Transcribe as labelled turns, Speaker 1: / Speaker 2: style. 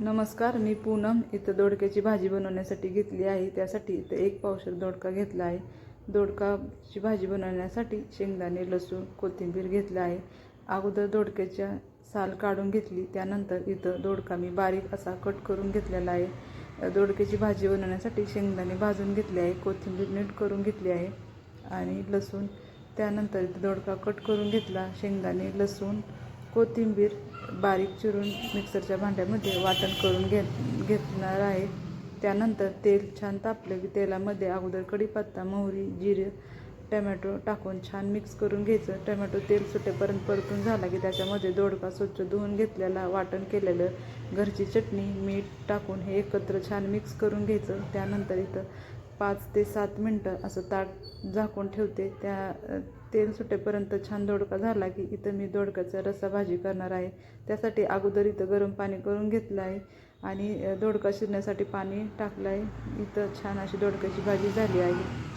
Speaker 1: नमस्कार, मी पूनम. इथं दोडक्याची भाजी बनवण्यासाठी घेतली आहे. त्यासाठी इथं 1 पावशेर दोडका घेतला आहे. दोडकाची भाजी बनवण्यासाठी शेंगदाणे, लसूण, कोथिंबीर घेतलं आहे. अगोदर दोडक्याच्या साल काढून घेतली. त्यानंतर इथं दोडका मी बारीक असा कट करून घेतलेला आहे. दोडक्याची भाजी बनवण्यासाठी शेंगदाणे भाजून घेतले आहे, कोथिंबीर नीट करून घेतली आहे आणि लसूण. त्यानंतर इथं दोडका कट करून घेतला. शेंगदाणे, लसूण, कोथिंबीर बारीक चिरून मिक्सरच्या भांड्यामध्ये वाटण करून घेणार आहे. त्यानंतर तेल छान तापलं की तेलामध्ये अगोदर कढीपत्ता, मोहरी, जिरे, टमॅटो टाकून छान मिक्स करून घ्यायचं. टमॅटो तेल सुटेपर्यंत परतून झाला की त्याच्यामध्ये दोडका स्वच्छ धुवून घेतलेला, वाटण केलेलं, घरची चटणी, मीठ टाकून हे एकत्र छान मिक्स करून घ्यायचं. त्यानंतर इथं 5 ते 7 मिनटं असं ताट झाकून ठेवते. तेल सुटेपर्यंत छान दोडका झाला की इथं मी दोडक्याचा रस्सा भाजी करणार आहे. त्यासाठी अगोदर इथं गरम पाणी करून घेतलं आहे आणि दोडका शिजण्यासाठी पाणी टाकलं आहे. इथं छान अशी दोडक्याची भाजी झाली आहे.